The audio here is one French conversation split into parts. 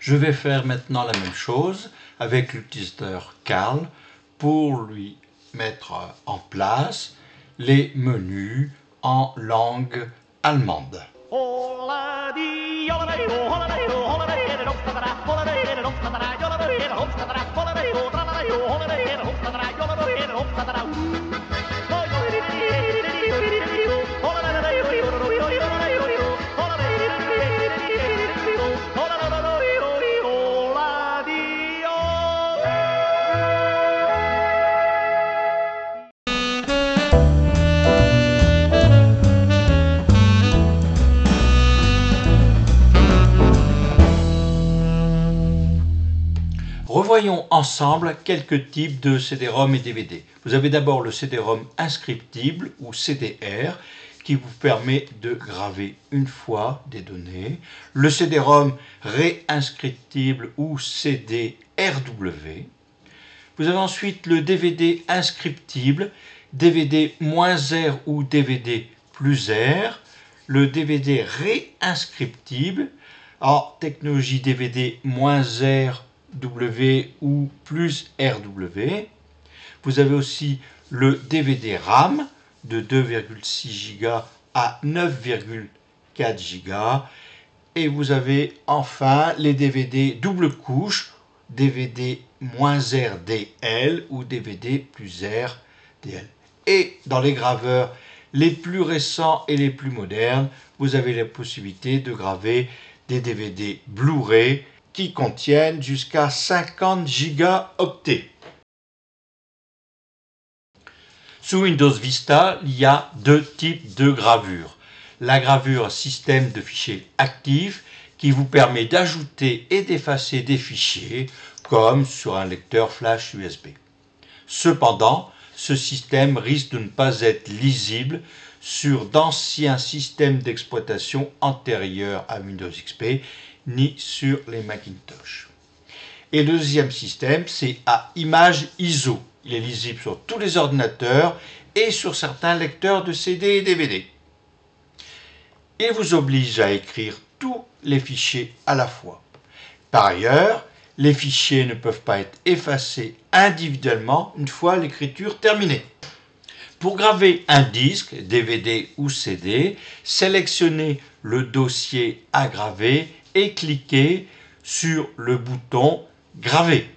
Je vais faire maintenant la même chose avec l'utilisateur Carl pour lui mettre en place les menus en langue allemande. Revoyons ensemble quelques types de CD-ROM et DVD. Vous avez d'abord le CD-ROM inscriptible ou CDR qui vous permet de graver une fois des données. Le CD-ROM réinscriptible ou CD-RW. Vous avez ensuite le DVD inscriptible, DVD-R ou DVD plus R. Le DVD réinscriptible en technologie DVD-R W ou plus RW. Vous avez aussi le DVD RAM de 2,6 Go à 9,4 Go. Et vous avez enfin les DVD double couche, DVD-RDL ou DVD plus RDL. Et dans les graveurs les plus récents et les plus modernes, vous avez la possibilité de graver des DVD Blu-ray qui contiennent jusqu'à 50 gigaoctets. Sous Windows Vista, il y a deux types de gravures. La gravure système de fichiers actifs qui vous permet d'ajouter et d'effacer des fichiers comme sur un lecteur flash USB. Cependant, ce système risque de ne pas être lisible sur d'anciens systèmes d'exploitation antérieurs à Windows XP ni sur les Macintosh. Et le deuxième système, c'est à image ISO. Il est lisible sur tous les ordinateurs et sur certains lecteurs de CD et DVD. Il vous oblige à écrire tous les fichiers à la fois. Par ailleurs, les fichiers ne peuvent pas être effacés individuellement une fois l'écriture terminée. Pour graver un disque, DVD ou CD, sélectionnez le dossier à graver et cliquez sur le bouton Graver.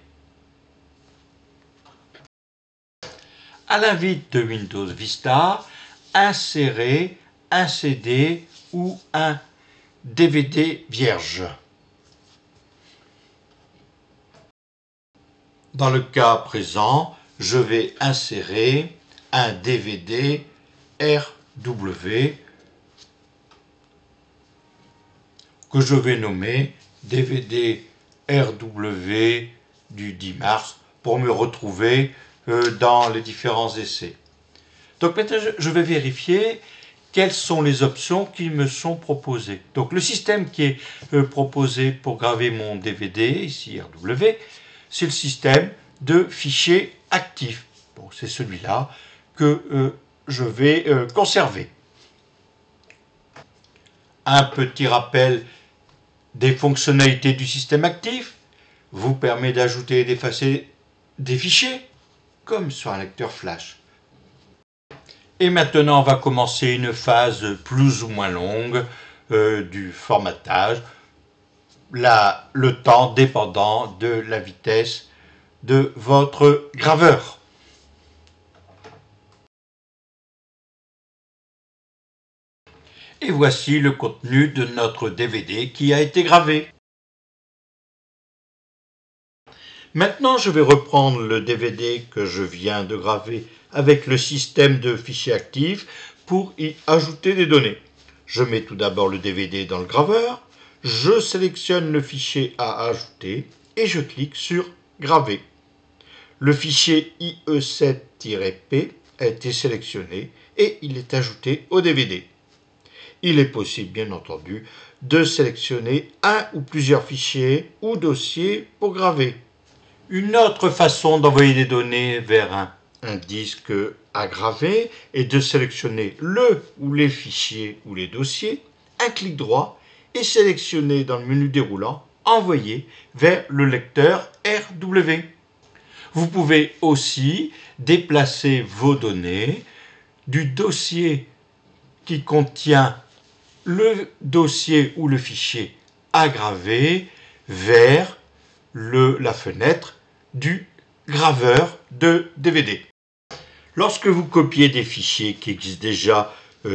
À l'invite de Windows Vista, insérez un CD ou un DVD vierge. Dans le cas présent, je vais insérer un DVD RW que je vais nommer DVD RW du 10 mars pour me retrouver dans les différents essais. Donc maintenant, je vais vérifier quelles sont les options qui me sont proposées. Donc le système qui est proposé pour graver mon DVD, ici RW, c'est le système de fichiers actifs. Bon, c'est celui-là que je vais conserver. Un petit rappel des fonctionnalités du système actif vous permet d'ajouter et d'effacer des fichiers, comme sur un lecteur flash. Et maintenant, on va commencer une phase plus ou moins longue du formatage, le temps dépendant de la vitesse de votre graveur. Et voici le contenu de notre DVD qui a été gravé. Maintenant, je vais reprendre le DVD que je viens de graver avec le système de fichiers actifs pour y ajouter des données. Je mets tout d'abord le DVD dans le graveur, je sélectionne le fichier à ajouter et je clique sur Graver. Le fichier IE7-P a été sélectionné et il est ajouté au DVD. Il est possible, bien entendu, de sélectionner un ou plusieurs fichiers ou dossiers pour graver. Une autre façon d'envoyer des données vers un disque à graver est de sélectionner le ou les fichiers ou les dossiers, un clic droit et sélectionner dans le menu déroulant « envoyer vers le lecteur RW. Vous pouvez aussi déplacer vos données du dossier qui contient le dossier ou le fichier à graver vers la fenêtre du graveur de DVD. Lorsque vous copiez des fichiers qui existent déjà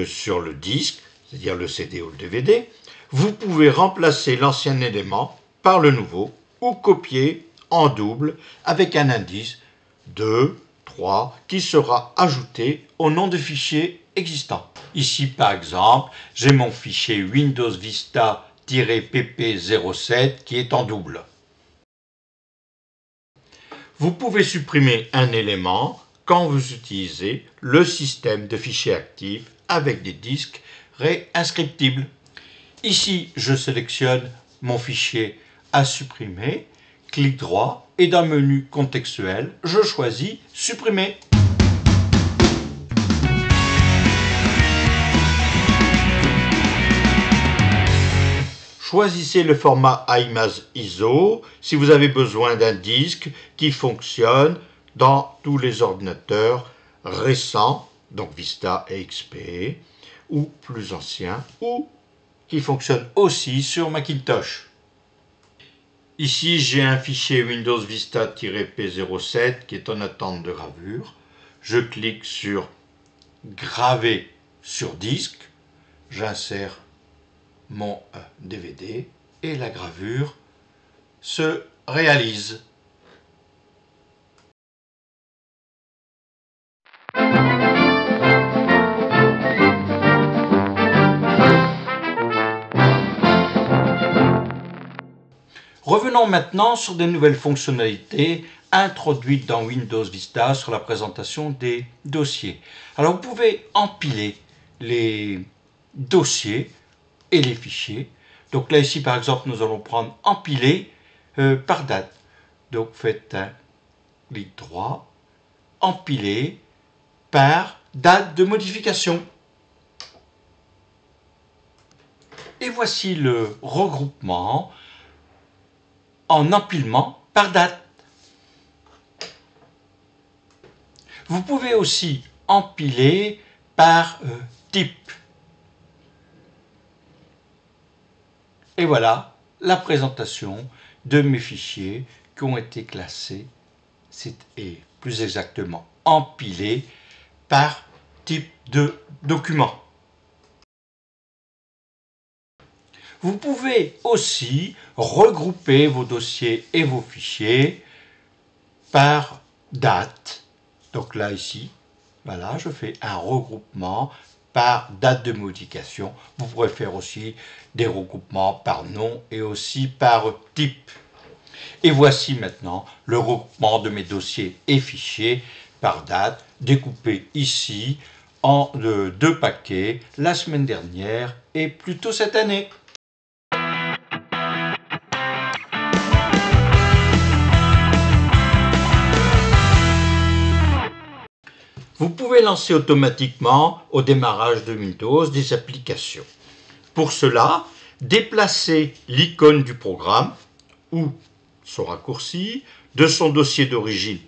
sur le disque, c'est-à-dire le CD ou le DVD, vous pouvez remplacer l'ancien élément par le nouveau ou copier en double avec un indice 2, 3 qui sera ajouté au nom de fichier existant. Ici par exemple, j'ai mon fichier Windows Vista-pp07 qui est en double. Vous pouvez supprimer un élément quand vous utilisez le système de fichiers actifs avec des disques réinscriptibles. Ici, je sélectionne mon fichier à supprimer, clic droit et dans le menu contextuel, je choisis supprimer. Choisissez le format iMage ISO si vous avez besoin d'un disque qui fonctionne dans tous les ordinateurs récents, donc Vista et XP, ou plus anciens, ou qui fonctionne aussi sur Macintosh. Ici, j'ai un fichier Windows Vista-P07 qui est en attente de gravure. Je clique sur Graver sur disque, j'insère mon DVD et la gravure se réalise. Revenons maintenant sur des nouvelles fonctionnalités introduites dans Windows Vista sur la présentation des dossiers. Alors vous pouvez empiler les dossiers et les fichiers. Donc là ici par exemple nous allons prendre empiler par date. Donc faites un clic droit, empiler par date de modification. Et voici le regroupement en empilement par date. Vous pouvez aussi empiler par type. Et voilà la présentation de mes fichiers qui ont été classés, et plus exactement empilés par type de document. Vous pouvez aussi regrouper vos dossiers et vos fichiers par date. Donc là, ici, voilà, je fais un regroupement par date de modification. Vous pourrez faire aussi des regroupements par nom et aussi par type. Et voici maintenant le regroupement de mes dossiers et fichiers par date, découpé ici en deux paquets la semaine dernière et plus tôt cette année. Vous pouvez lancer automatiquement au démarrage de Windows des applications. Pour cela, déplacez l'icône du programme ou son raccourci de son dossier d'origine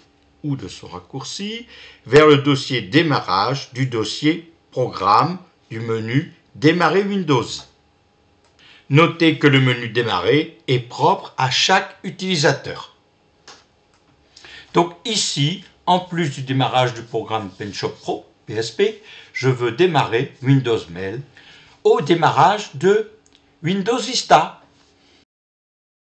ou de son raccourci vers le dossier démarrage du dossier programme du menu Démarrer Windows. Notez que le menu Démarrer est propre à chaque utilisateur. Donc ici, en plus du démarrage du programme PenShop Pro, PSP, je veux démarrer Windows Mail au démarrage de Windows Vista.